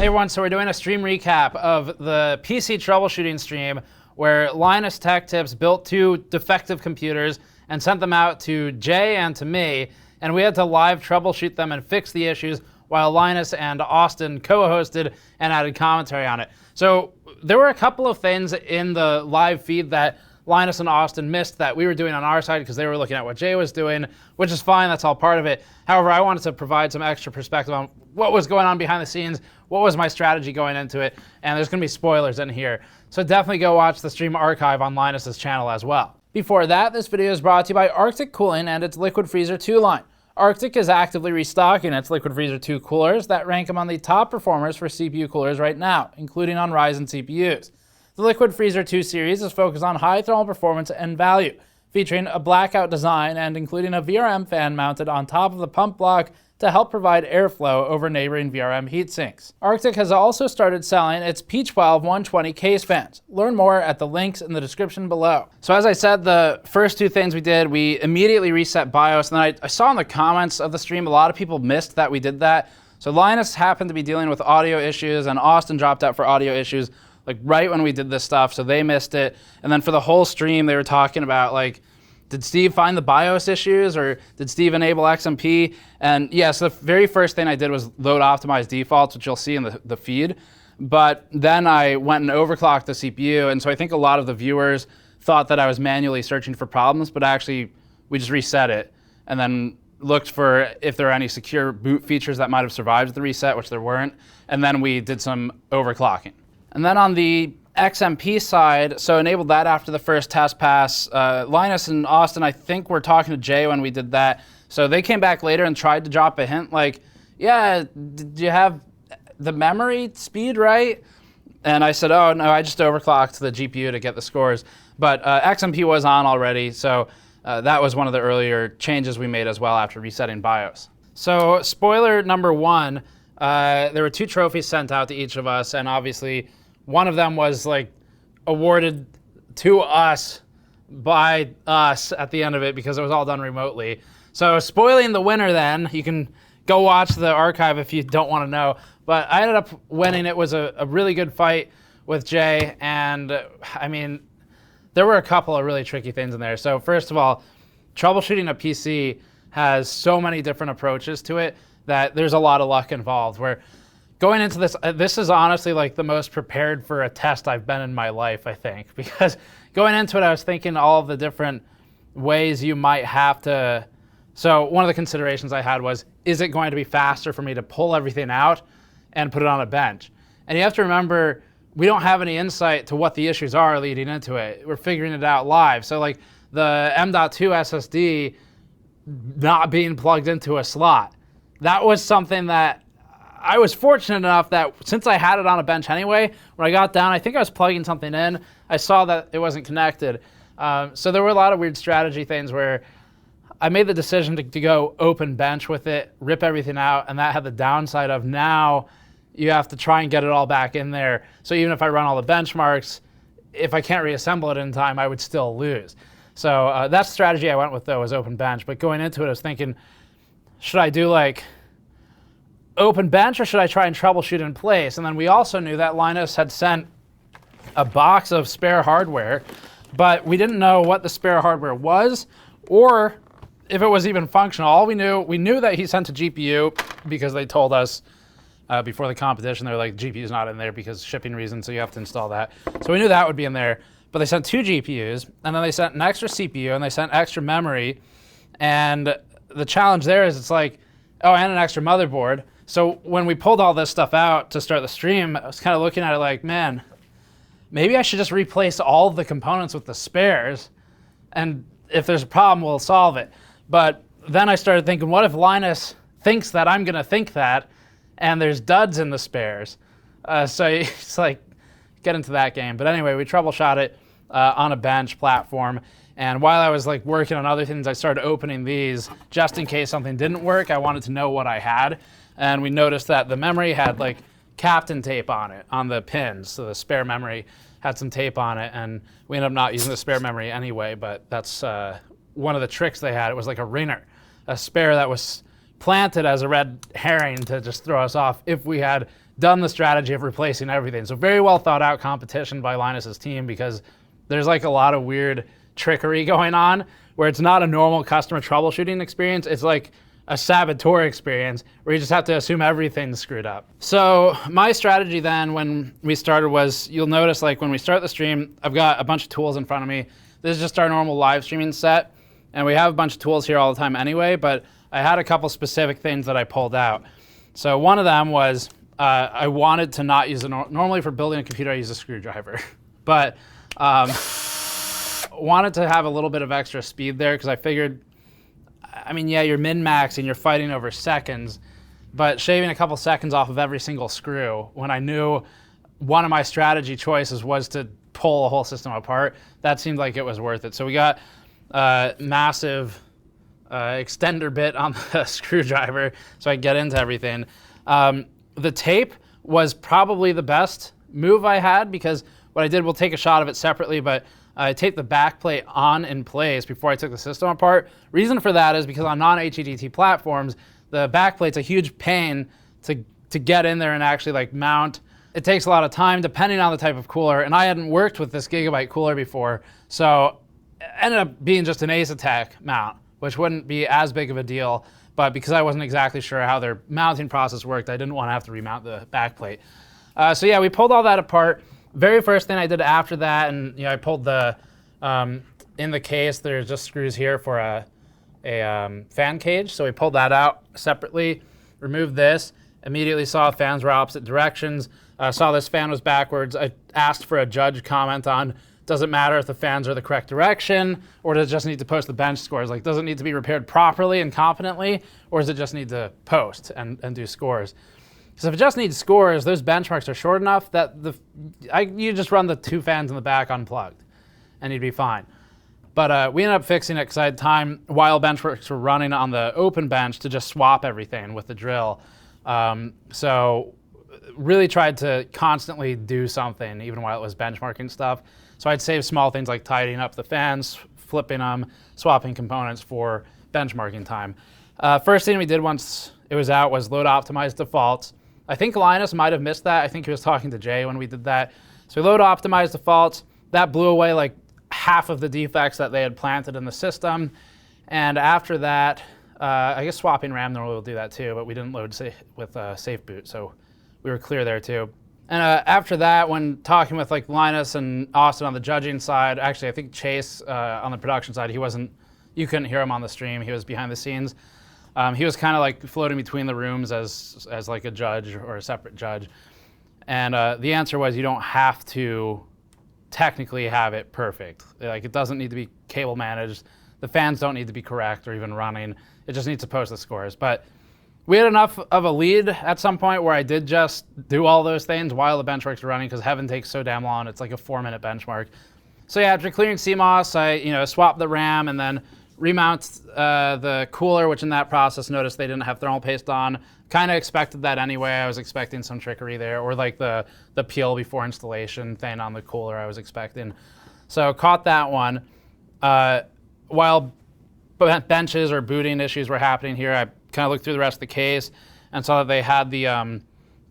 Hey everyone, so we're doing a stream recap of the PC troubleshooting stream where LinusTechTips built two defective computers and sent them out to Jay and to me, and we had to live troubleshoot them and fix the issues while Linus and Austin co-hosted and added commentary on it. So there were a couple of things in the live feed that Linus and Austin missed that we were doing on our side because they were looking at what Jay was doing, which is fine, that's all part of it. However, I wanted to provide some extra perspective on what was going on behind the scenes, what was my strategy going into it, and there's gonna be spoilers in here. So definitely go watch the stream archive on Linus's channel as well. Before that, this video is brought to you by Arctic Cooling and its Liquid Freezer 2 line. Arctic is actively restocking its Liquid Freezer 2 coolers that rank among the top performers for CPU coolers right now, including on Ryzen CPUs. The Liquid Freezer 2 series is focused on high thermal performance and value, featuring a blackout design and including a VRM fan mounted on top of the pump block to help provide airflow over neighboring VRM heatsinks. Arctic has also started selling its P12 120 case fans. Learn more at the links in the description below. So as I said, the first two things we did, we immediately reset BIOS, and then I saw in the comments of the stream a lot of people missed that we did that. So Linus happened to be dealing with audio issues, and Austin dropped out for audio issues like right when we did this stuff, so they missed it. And then for the whole stream, they were talking about like, did Steve find the BIOS issues or did Steve enable XMP? And yes, the very first thing I did was load optimize defaults, which you'll see in the feed. But then I went and overclocked the CPU, and so I think a lot of the viewers thought that I was manually searching for problems, but actually we just reset it and then looked for if there are any secure boot features that might have survived the reset, which there weren't, and then we did some overclocking. And then on the XMP side, so enabled that after the first test pass. Linus and Austin, I think, were talking to Jay when we did that. So they came back later and tried to drop a hint like, yeah, did you have the memory speed right? And I said, oh, no, I just overclocked the GPU to get the scores. But XMP was on already, so that was one of the earlier changes we made as well after resetting BIOS. So spoiler number one, there were two trophies sent out to each of us, and obviously one of them was like awarded to us by us at the end of it because it was all done remotely. So spoiling the winner then, you can go watch the archive if you don't want to know. But I ended up winning. It was a really good fight with Jay, and I mean, there were a couple of really tricky things in there. So first of all, troubleshooting a PC has so many different approaches to it that there's a lot of luck involved. Where going into this, this is honestly like the most prepared for a test I've been in my life, I think. Because going into it, I was thinking all of the different ways you might have to. So one of the considerations I had was, is it going to be faster for me to pull everything out and put it on a bench? And you have to remember, we don't have any insight to what the issues are leading into it. We're figuring it out live. So like the M.2 SSD not being plugged into a slot, that was something that I was fortunate enough that since I had it on a bench anyway, when I got down, I think I was plugging something in, I saw that it wasn't connected. So there were a lot of weird strategy things where I made the decision to go open bench with it, rip everything out, and that had the downside of now you have to try and get it all back in there. So even if I run all the benchmarks, if I can't reassemble it in time, I would still lose. So that's the strategy I went with though, was open bench. But going into it, I was thinking, should I do like open bench or should I try and troubleshoot in place? And then we also knew that Linus had sent a box of spare hardware, but we didn't know what the spare hardware was or if it was even functional. All we knew that he sent a GPU because they told us before the competition, they were like, GPU's not in there because shipping reasons, so you have to install that. So we knew that would be in there, but they sent two GPUs, and then they sent an extra CPU, and they sent extra memory. And the challenge there is it's like, oh, and an extra motherboard. So when we pulled all this stuff out to start the stream, I was kind of looking at it like, man, maybe I should just replace all of the components with the spares, and if there's a problem, we'll solve it. But then I started thinking, what if Linus thinks that I'm gonna think that, and there's duds in the spares? So it's like, get into that game. But anyway, we troubleshot it on a bench platform. And while I was like working on other things, I started opening these just in case something didn't work. I wanted to know what I had. And we noticed that the memory had like Captain tape on it, on the pins. So the spare memory had some tape on it, and we ended up not using the spare memory anyway, but that's one of the tricks they had. It was like a ringer, a spare that was planted as a red herring to just throw us off if we had done the strategy of replacing everything. So very well thought out competition by Linus's team, because there's like a lot of weird trickery going on where it's not a normal customer troubleshooting experience. It's like a saboteur experience where you just have to assume everything's screwed up. So my strategy then when we started was, you'll notice like when we start the stream, I've got a bunch of tools in front of me. This is just our normal live streaming set. And we have a bunch of tools here all the time anyway, but I had a couple specific things that I pulled out. So one of them was I wanted to not use normally for building a computer I use a screwdriver, but wanted to have a little bit of extra speed there because I figured, I mean, yeah, you're min-maxing, you're fighting over seconds, but shaving a couple seconds off of every single screw when I knew one of my strategy choices was to pull a whole system apart, that seemed like it was worth it. So we got a massive extender bit on the screwdriver so I could get into everything. The tape was probably the best move I had, because what I did, we'll take a shot of it separately, but I taped the back plate on in place before I took the system apart. Reason for that is because on non-HEDT platforms, the back plate's a huge pain to get in there and actually like mount. It takes a lot of time depending on the type of cooler, and I hadn't worked with this Gigabyte cooler before, so it ended up being just an Asetek mount, which wouldn't be as big of a deal, but because I wasn't exactly sure how their mounting process worked, I didn't want to have to remount the back plate. So yeah, we pulled all that apart. Very first thing I did after that, and I pulled the, in the case, there's just screws here for a fan cage, so we pulled that out separately, removed this, immediately saw fans were opposite directions, saw this fan was backwards. I asked for a judge comment on, does it matter if the fans are the correct direction, or does it just need to post the bench scores? Like, does it need to be repaired properly and competently, or does it just need to post and do scores? Because if it just needs scores, those benchmarks are short enough that you just run the two fans in the back unplugged, and you'd be fine. But we ended up fixing it because I had time while benchmarks were running on the open bench to just swap everything with the drill. So really tried to constantly do something even while it was benchmarking stuff. So I'd save small things like tidying up the fans, flipping them, swapping components for benchmarking time. First thing we did once it was out was load optimize defaults. I think Linus might have missed that. I think he was talking to Jay when we did that. So we load optimize defaults. That blew away like half of the defects that they had planted in the system. And after that, I guess swapping RAM normally will do that too, but we didn't load with safe boot, so we were clear there too. And after that, when talking with like Linus and Austin on the judging side, actually I think Chase on the production side, you couldn't hear him on the stream, he was behind the scenes. He was kind of like floating between the rooms as like a judge or a separate judge. And the answer was, you don't have to technically have it perfect. Like, it doesn't need to be cable managed. The fans don't need to be correct or even running. It just needs to post the scores. But we had enough of a lead at some point where I did just do all those things while the benchmarks were running, because Heaven takes so damn long. It's like a 4-minute benchmark. So yeah, after clearing CMOS, I swapped the RAM and then remount the cooler, which in that process noticed they didn't have thermal paste on. Kind of expected that anyway. I was expecting some trickery there, or like the peel before installation thing on the cooler I was expecting. So caught that one. While benches or booting issues were happening here, I kind of looked through the rest of the case and saw that they had the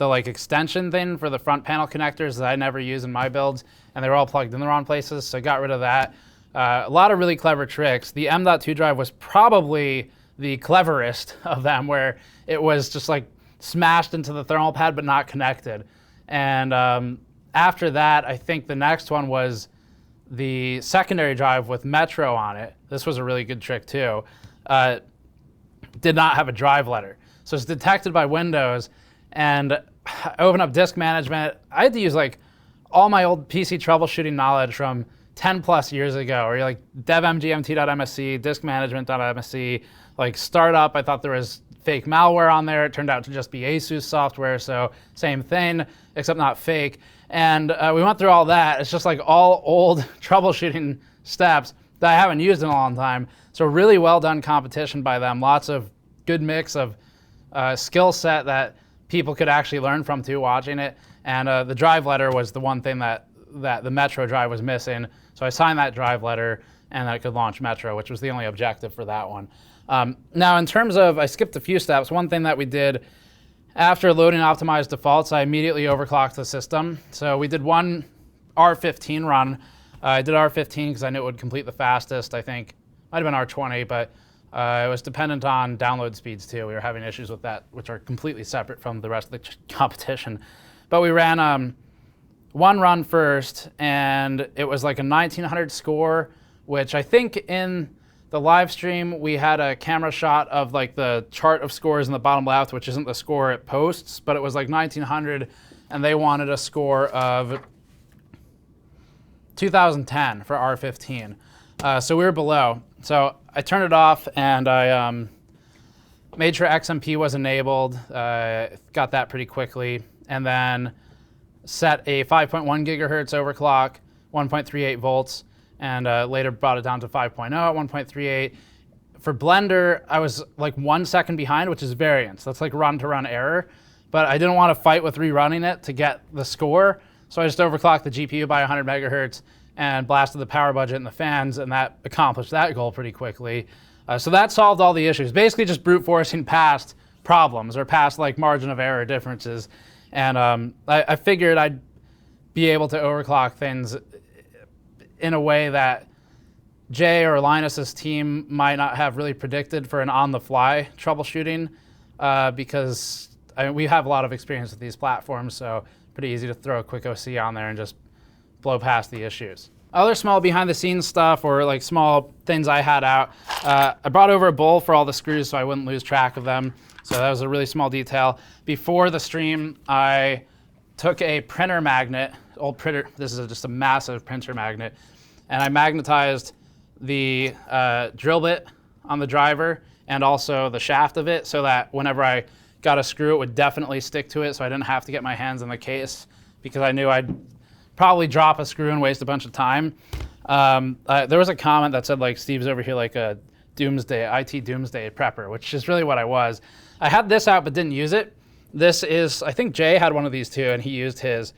like extension thing for the front panel connectors that I never use in my builds, and they were all plugged in the wrong places, so I got rid of that. A lot of really clever tricks. The M.2 drive was probably the cleverest of them, where it was just like smashed into the thermal pad but not connected. And after that, I think the next one was the secondary drive with Metro on it. This was a really good trick too. Did not have a drive letter. So it's detected by Windows, and I open up disk management. I had to use like all my old PC troubleshooting knowledge from 10 plus years ago, or you're like devmgmt.msc, diskmanagement.msc, like startup. I thought there was fake malware on there. It turned out to just be ASUS software, so same thing, except not fake. And we went through all that. It's just like all old troubleshooting steps that I haven't used in a long time. So really well done competition by them. Lots of good mix of skill set that people could actually learn from too watching it. And the drive letter was the one thing that the Metro drive was missing. So I signed that drive letter, and that it could launch Metro, which was the only objective for that one. Now, in terms of, I skipped a few steps. One thing that we did after loading optimized defaults, I immediately overclocked the system. So we did one R15 run. I did R15 because I knew it would complete the fastest, I think. Might have been R20, but it was dependent on download speeds too. We were having issues with that, which are completely separate from the rest of the competition. But we ran one run first, and it was like a 1900 score, which I think in the live stream we had a camera shot of like the chart of scores in the bottom left, which isn't the score it posts, but it was like 1900, and they wanted a score of 2010 for R15. So we were below. So I turned it off, and I made sure XMP was enabled, got that pretty quickly, and then set a 5.1 gigahertz overclock, 1.38 volts, and later brought it down to 5.0 at 1.38. For Blender, I was like 1 second behind, which is variance. That's like run-to-run error. But I didn't want to fight with rerunning it to get the score, so I just overclocked the GPU by 100 megahertz and blasted the power budget and the fans, and that accomplished that goal pretty quickly. So that solved all the issues. Basically just brute forcing past problems or past like margin of error differences. And I figured I'd be able to overclock things in a way that Jay or Linus's team might not have really predicted for an on-the-fly troubleshooting, because we have a lot of experience with these platforms, so pretty easy to throw a quick OC on there and just blow past the issues. Other small behind-the-scenes stuff, or like small things I had out, I brought over a bowl for all the screws so I wouldn't lose track of them. So that was a really small detail. Before the stream, I took a printer magnet, old printer, this is just a massive printer magnet, and I magnetized the drill bit on the driver and also the shaft of it, so that whenever I got a screw, it would definitely stick to it, so I didn't have to get my hands in the case, because I knew I'd probably drop a screw and waste a bunch of time. There was a comment that said like Steve's over here like a IT doomsday prepper, which is really what I was. I had this out but didn't use it. This is, I think Jay had one of these too, and he used his.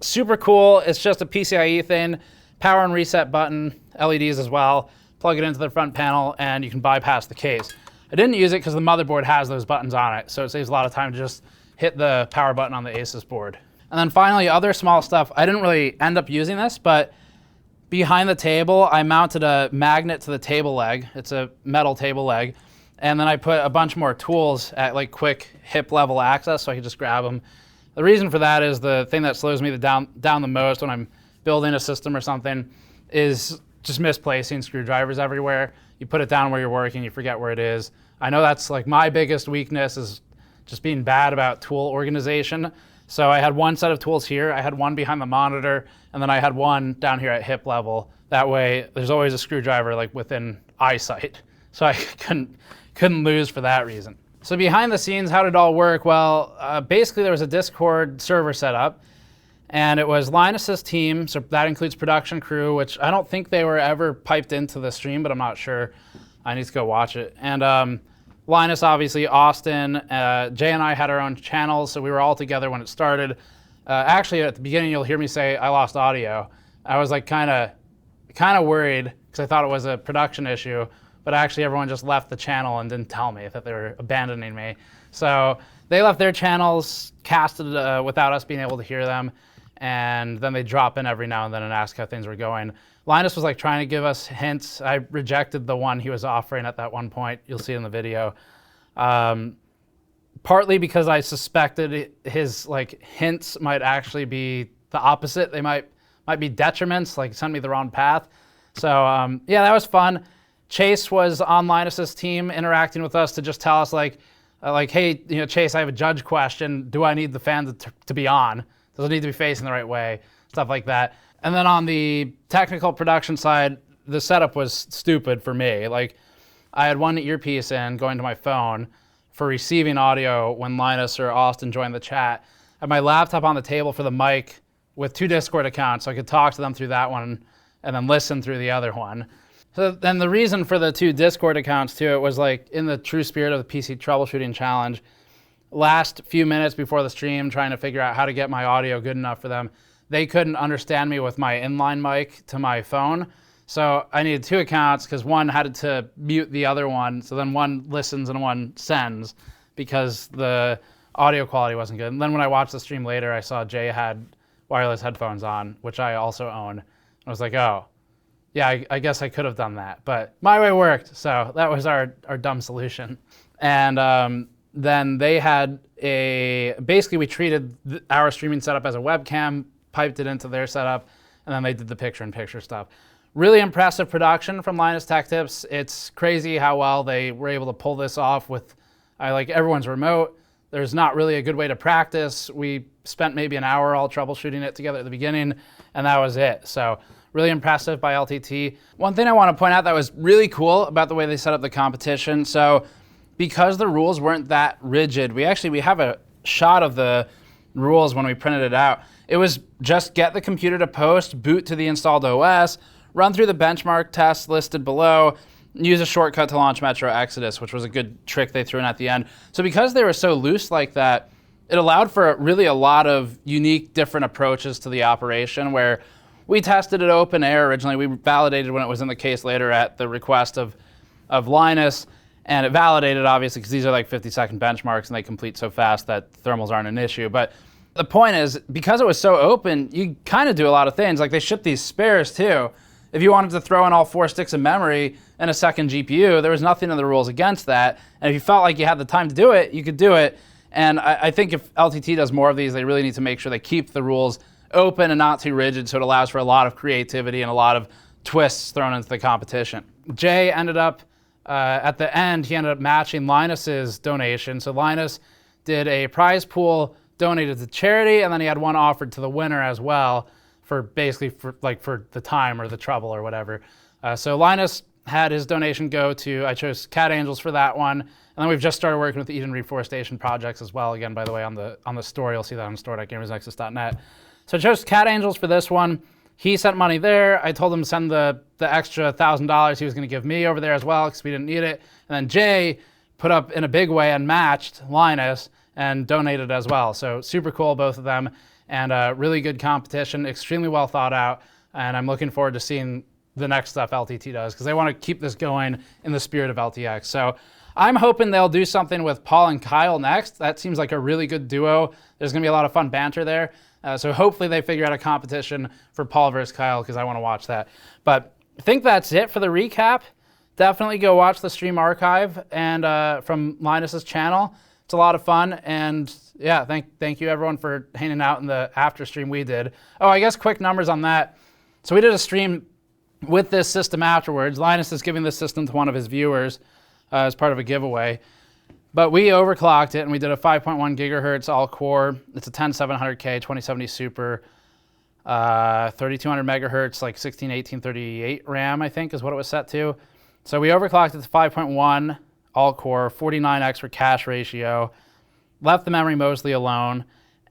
Super cool. It's just a PCIe thing, power and reset button, LEDs as well. Plug it into the front panel, and you can bypass the case. I didn't use it because the motherboard has those buttons on it, so it saves a lot of time to just hit the power button on the Asus board. And then finally, other small stuff. I didn't really end up using this, but behind the table, I mounted a magnet to the table leg. It's a metal table leg. And then I put a bunch more tools at like quick hip level access so I could just grab them. The reason for that is the thing that slows me down the most when I'm building a system or something is just misplacing screwdrivers everywhere. You put it down where you're working, you forget where it is. I know that's like my biggest weakness, is just being bad about tool organization. So I had one set of tools here, I had one behind the monitor, and then I had one down here at hip level. That way there's always a screwdriver like within eyesight. So I couldn't lose for that reason. So behind the scenes, how did it all work? Well, basically there was a Discord server set up, and it was Linus's team, so that includes production crew, which I don't think they were ever piped into the stream, but I'm not sure. I need to go watch it. And Linus, obviously, Austin, Jay and I had our own channels, so we were all together when it started. Actually, at the beginning, you'll hear me say I lost audio. I was like kind of worried because I thought it was a production issue, but actually everyone just left the channel and didn't tell me that they were abandoning me. So they left their channels casted without us being able to hear them, and then they drop in every now and then and ask how things were going. Linus was like trying to give us hints. I rejected the one he was offering at that one point. You'll see in the video. Partly because I suspected his like hints might actually be the opposite. They might be detriments, like send me the wrong path. So yeah, that was fun. Chase was on Linus's team interacting with us to just tell us like, hey, you know, Chase, I have a judge question. Do I need the fan to be on? Does it need to be facing the right way? Stuff like that. And then on the technical production side, the setup was stupid for me. Like, I had one earpiece in going to my phone for receiving audio when Linus or Austin joined the chat. I had my laptop on the table for the mic with 2 Discord accounts, so I could talk to them through that one and then listen through the other one. So then the reason for the 2 Discord accounts too, it was like in the true spirit of the PC troubleshooting challenge, last few minutes before the stream, trying to figure out how to get my audio good enough for them. They couldn't understand me with my inline mic to my phone, So I needed 2 accounts because one had to mute the other one. So then one listens and one sends because the audio quality wasn't good. And then when I watched the stream later, I saw Jay had wireless headphones on, which I also own. I was like, oh, yeah, I guess I could have done that. But my way worked. So that was our dumb solution. And then they had basically we treated our streaming setup as a webcam, piped it into their setup, and then they did the picture-in-picture stuff. Really impressive production from LinusTechTips. It's crazy how well they were able to pull this off with, like, everyone's remote. There's not really a good way to practice. We spent maybe an hour all troubleshooting it together at the beginning, and that was it. So really impressive by LTT. One thing I want to point out that was really cool about the way they set up the competition. So because the rules weren't that rigid, we have a shot of the rules when we printed it out. It was just get the computer to post, boot to the installed OS, run through the benchmark tests listed below, use a shortcut to launch Metro Exodus, which was a good trick they threw in at the end. So because they were so loose like that, it allowed for really a lot of unique, different approaches to the operation where we tested it open air originally. We validated when it was in the case later at the request of Linus, and it validated obviously because these are like 50-second benchmarks and they complete so fast that thermals aren't an issue. But the point is, because it was so open, you kind of do a lot of things. Like they ship these spares too. If you wanted to throw in all 4 sticks of memory and a second GPU, there was nothing in the rules against that. And if you felt like you had the time to do it, you could do it. And I think if LTT does more of these, they really need to make sure they keep the rules open and not too rigid, so it allows for a lot of creativity and a lot of twists thrown into the competition. Jay ended up, at the end, he ended up matching Linus's donation. So Linus did a prize pool donated to charity, and then he had one offered to the winner as well for basically for the time or the trouble or whatever. So Linus had his donation go to, I chose Cat Angels for that one. And then we've just started working with the Eden Reforestation projects as well. Again, by the way, on the store, you'll see that on store.gamersnexus.net. So I chose Cat Angels for this one. He sent money there. I told him to send the extra $1,000 he was going to give me over there as well because we didn't need it. And then Jay put up in a big way and matched Linus and donated as well. So super cool, both of them. And really good competition, extremely well thought out. And I'm looking forward to seeing the next stuff LTT does because they want to keep this going in the spirit of LTX. So I'm hoping they'll do something with Paul and Kyle next. That seems like a really good duo. There's going to be a lot of fun banter there. So hopefully they figure out a competition for Paul versus Kyle because I want to watch that. But I think that's it for the recap. Definitely go watch the stream archive and from Linus's channel. It's a lot of fun. And yeah, thank you everyone for hanging out in the after stream we did. Oh, I guess quick numbers on that. So we did a stream with this system afterwards. Linus is giving this system to one of his viewers as part of a giveaway. But we overclocked it and we did a 5.1 gigahertz all core. It's a 10700K 2070 Super, 3200 megahertz, like 161838 RAM, I think is what it was set to. So we overclocked it to 5.1 all core, 49x for cache ratio, left the memory mostly alone,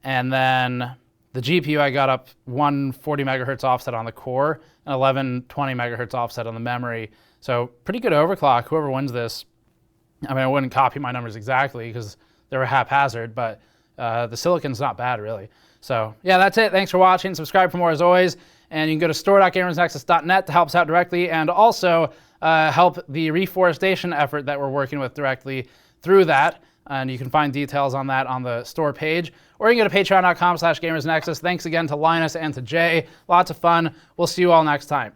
and then the GPU I got up 140 megahertz offset on the core and 1120 megahertz offset on the memory. So pretty good overclock, whoever wins this. I mean, I wouldn't copy my numbers exactly because they were haphazard, but the silicon's not bad, really. So yeah, that's it. Thanks for watching. Subscribe for more as always. And you can go to store.gamersnexus.net to help us out directly and also help the reforestation effort that we're working with directly through that. And you can find details on that on the store page. Or you can go to patreon.com/gamersnexus. Thanks again to Linus and to Jay. Lots of fun. We'll see you all next time.